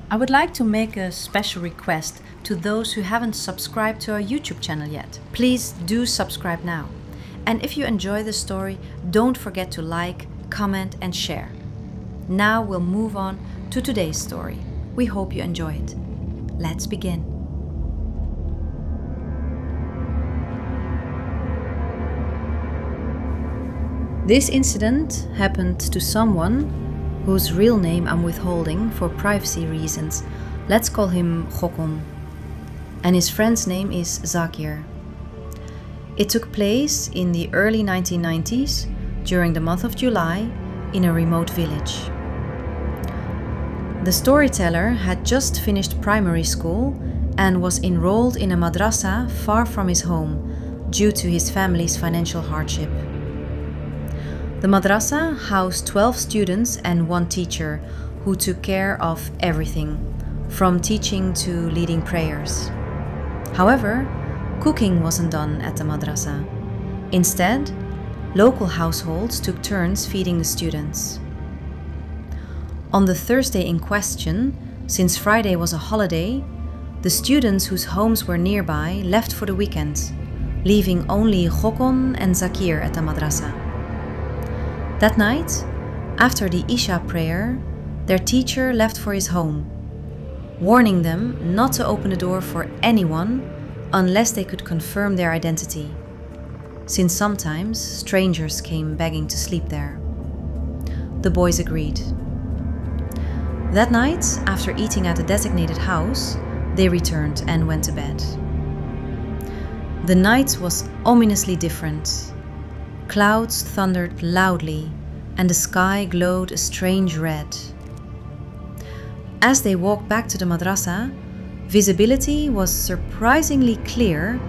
I would like to make a special request to those who haven't subscribed to our YouTube channel yet. Please do subscribe now. And if you enjoy the story, don't forget to like, comment and share. Now we'll move on to today's story. We hope you enjoy it. Let's begin. This incident happened to someone whose real name I'm withholding for privacy reasons. Let's call him Khokon. And his friend's name is Zakir. It took place in the early 1990s during the month of July in a remote village. The storyteller had just finished primary school and was enrolled in a madrasa far from his home due to his family's financial hardship. The madrasa housed 12 students and one teacher who took care of everything, from teaching to leading prayers. However, cooking wasn't done at the madrasa. Instead, local households took turns feeding the students. On the Thursday in question, since Friday was a holiday, the students whose homes were nearby left for the weekend, leaving only Khokon and Zakir at the madrasa. That night, after the Isha prayer, their teacher left for his home, warning them not to open the door for anyone unless they could confirm their identity, since sometimes strangers came begging to sleep there. The boys agreed. That night, after eating at the designated house, they returned and went to bed. The night was ominously different. Clouds thundered loudly, and the sky glowed a strange red. As they walked back to the madrasa, visibility was surprisingly clear,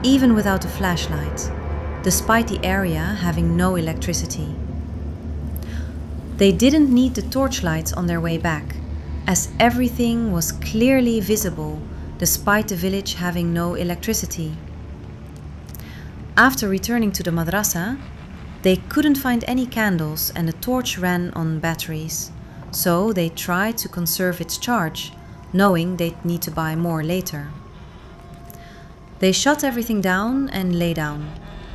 even without a flashlight, despite the area having no electricity. They didn't need the torchlights on their way back, as everything was clearly visible despite the village having no electricity. After returning to the madrasa, they couldn't find any candles and the torch ran on batteries, so they tried to conserve its charge, knowing they'd need to buy more later. They shut everything down and lay down,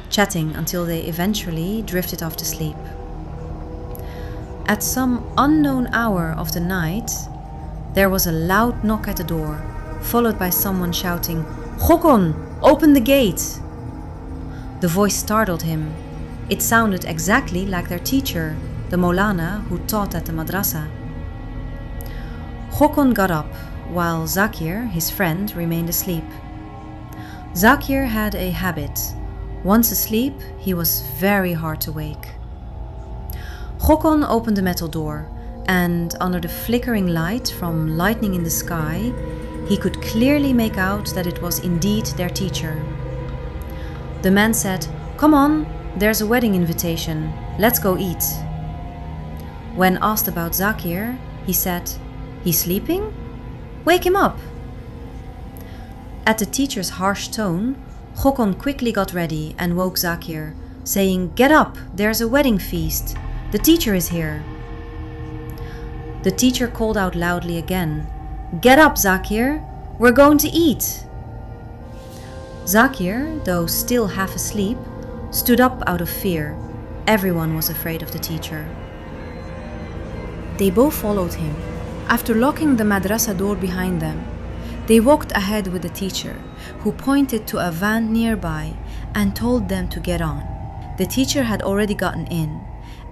chatting until they eventually drifted off to sleep. At some unknown hour of the night, there was a loud knock at the door, followed by someone shouting, "Khokon, open the gate!" The voice startled him. It sounded exactly like their teacher, the Maulana who taught at the madrasa. Khokon got up, while Zakir, his friend, remained asleep. Zakir had a habit. Once asleep, he was very hard to wake. Khokon opened the metal door, and under the flickering light from lightning in the sky, he could clearly make out that it was indeed their teacher. The man said, "Come on, there's a wedding invitation. Let's go eat." When asked about Zakir, he said, "He's sleeping? Wake him up." At the teacher's harsh tone, Khokon quickly got ready and woke Zakir, saying, "Get up, there's a wedding feast. The teacher is here." The teacher called out loudly again, "Get up, Zakir, we're going to eat." Zakir, though still half asleep, stood up out of fear. Everyone was afraid of the teacher. They both followed him. After locking the madrasa door behind them, they walked ahead with the teacher, who pointed to a van nearby and told them to get on. The teacher had already gotten in,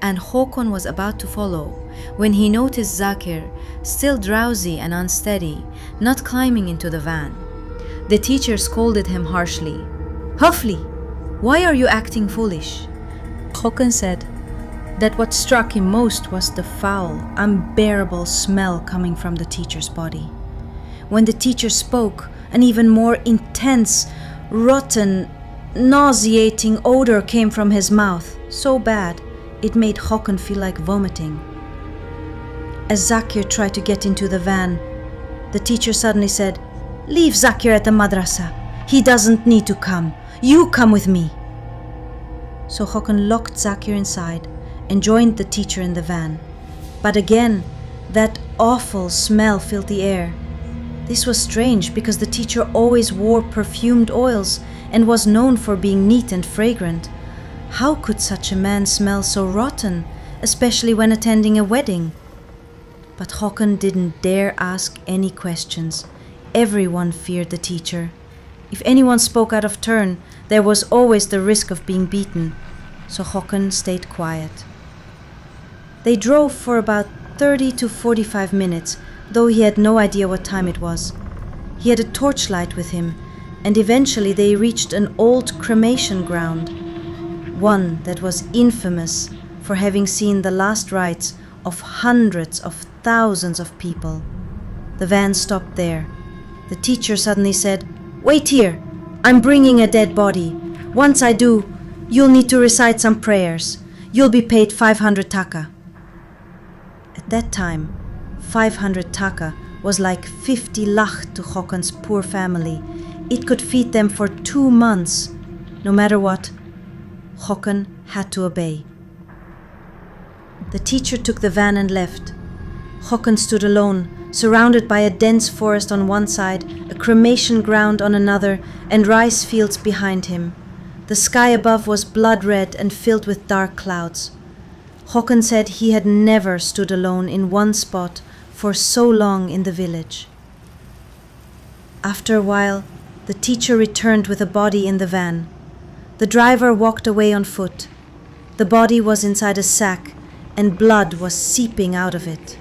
and Khokon was about to follow when he noticed Zakir, still drowsy and unsteady, not climbing into the van. The teacher scolded him harshly. "Hofli, why are you acting foolish?" Khokon said that what struck him most was the foul, unbearable smell coming from the teacher's body. When the teacher spoke, an even more intense, rotten, nauseating odor came from his mouth, so bad it made Khokon feel like vomiting. As Zakir tried to get into the van, the teacher suddenly said, "Leave Zakir at the madrasa. He doesn't need to come. You come with me." So Khokon locked Zakir inside and joined the teacher in the van. But again, that awful smell filled the air. This was strange because the teacher always wore perfumed oils and was known for being neat and fragrant. How could such a man smell so rotten, especially when attending a wedding? But Khokon didn't dare ask any questions. Everyone feared the teacher. If anyone spoke out of turn, there was always the risk of being beaten, so Khokon stayed quiet. They drove for about 30 to 45 minutes, though he had no idea what time it was. He had a torchlight with him, and eventually they reached an old cremation ground, one that was infamous for having seen the last rites of hundreds of thousands of people. The van stopped there. The teacher suddenly said, "Wait here, I'm bringing a dead body. Once I do, you'll need to recite some prayers. You'll be paid 500 taka." At that time, 500 taka was like 50 lach to Khokon's poor family. It could feed them for 2 months. No matter what, Khokon had to obey. The teacher took the van and left. Khokon stood alone, surrounded by a dense forest on one side, a cremation ground on another, and rice fields behind him. The sky above was blood red and filled with dark clouds. Khokon said he had never stood alone in one spot for so long in the village. After a while, the teacher returned with a body in the van. The driver walked away on foot. The body was inside a sack, and blood was seeping out of it.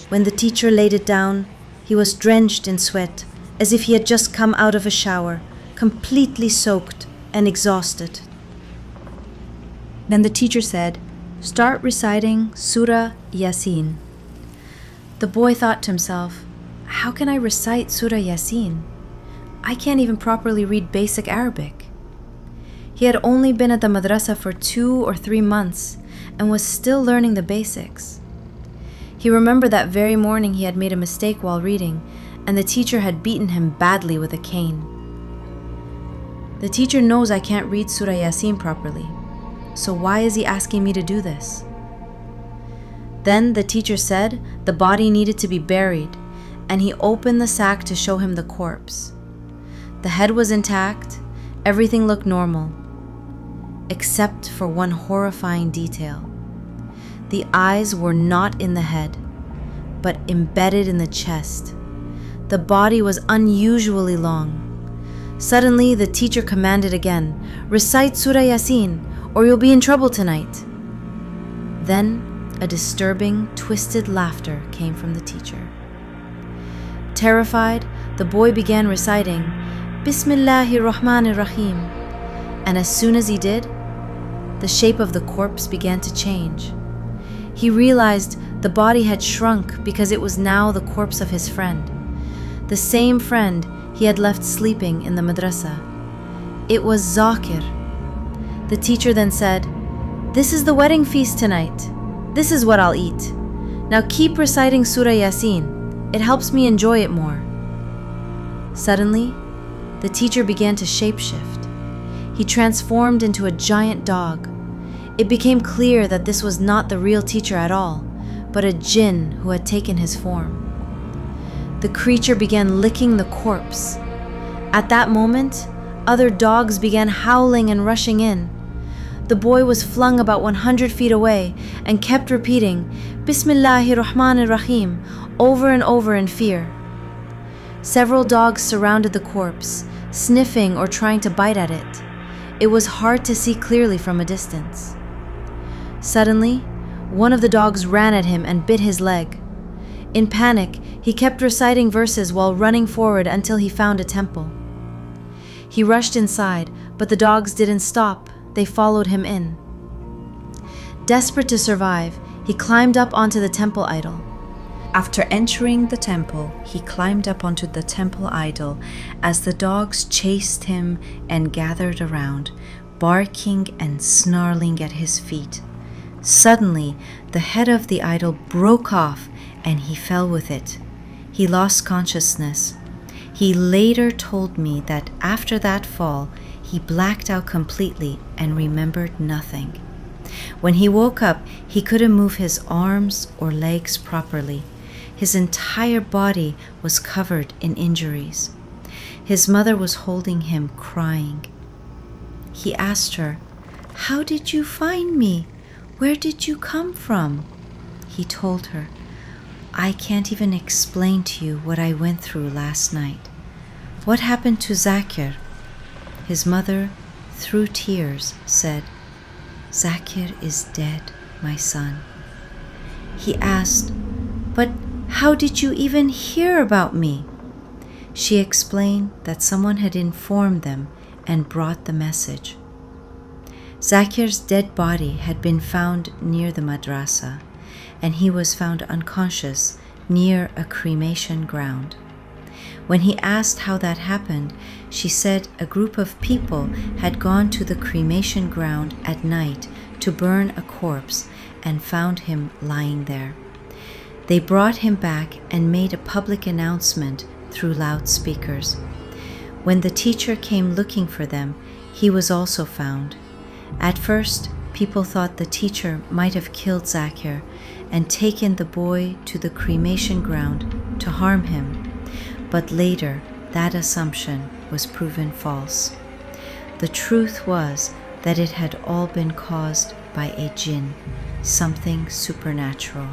When the teacher laid it down, he was drenched in sweat, as if he had just come out of a shower, completely soaked and exhausted. Then the teacher said, "Start reciting Surah Yasin." The boy thought to himself, "How can I recite Surah Yasin? I can't even properly read basic Arabic." He had only been at the madrasa for 2 or 3 months and was still learning the basics. He remembered that very morning he had made a mistake while reading, and the teacher had beaten him badly with a cane. The teacher knows I can't read Surah Yasin properly, so why is he asking me to do this? Then the teacher said the body needed to be buried, and he opened the sack to show him the corpse. The head was intact, everything looked normal, except for one horrifying detail. The eyes were not in the head, but embedded in the chest. The body was unusually long. Suddenly, the teacher commanded again, "Recite Surah Yasin, or you'll be in trouble tonight." Then, a disturbing, twisted laughter came from the teacher. Terrified, the boy began reciting, "Bismillahir Rahmanir Rahim," and as soon as he did, the shape of the corpse began to change. He realized the body had shrunk because it was now the corpse of his friend, the same friend he had left sleeping in the madrasa. It was Zakir. The teacher then said, "This is the wedding feast tonight. This is what I'll eat. Now keep reciting Surah Yasin. It helps me enjoy it more." Suddenly, the teacher began to shapeshift. He transformed into a giant dog. It became clear that this was not the real teacher at all, but a Jinn who had taken his form. The creature began licking the corpse. At that moment, other dogs began howling and rushing in. The boy was flung about 100 feet away and kept repeating, "Bismillahir Rahmanir Rahim," over and over in fear. Several dogs surrounded the corpse, sniffing or trying to bite at it. It was hard to see clearly from a distance. Suddenly, one of the dogs ran at him and bit his leg. In panic, he kept reciting verses while running forward until he found a temple. He rushed inside, but the dogs didn't stop. They followed him in. Desperate to survive, he climbed up onto the temple idol. After entering the temple, he climbed up onto the temple idol as the dogs chased him and gathered around, barking and snarling at his feet. Suddenly, the head of the idol broke off and he fell with it. He lost consciousness. He later told me that after that fall, he blacked out completely and remembered nothing. When he woke up, he couldn't move his arms or legs properly. His entire body was covered in injuries. His mother was holding him, crying. He asked her, "How did you find me? Where did you come from?" He told her, "I can't even explain to you what I went through last night. What happened to Zakir?" His mother, through tears, said, "Zakir is dead, my son." He asked, "But how did you even hear about me?" She explained that someone had informed them and brought the message. Zakir's dead body had been found near the madrasa, and he was found unconscious near a cremation ground. When he asked how that happened, she said a group of people had gone to the cremation ground at night to burn a corpse and found him lying there. They brought him back and made a public announcement through loudspeakers. When the teacher came looking for them, he was also found. At first, people thought the teacher might have killed Zakir and taken the boy to the cremation ground to harm him, but later that assumption was proven false. The truth was that it had all been caused by a jinn, something supernatural.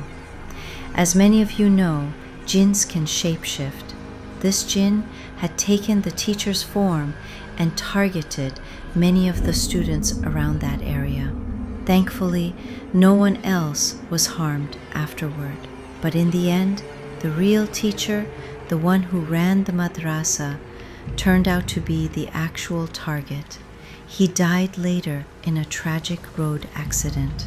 As many of you know, jinns can shapeshift. This jinn had taken the teacher's form and targeted many of the students around that area. Thankfully, no one else was harmed afterward. But in the end, the real teacher, the one who ran the madrasa, turned out to be the actual target. He died later in a tragic road accident.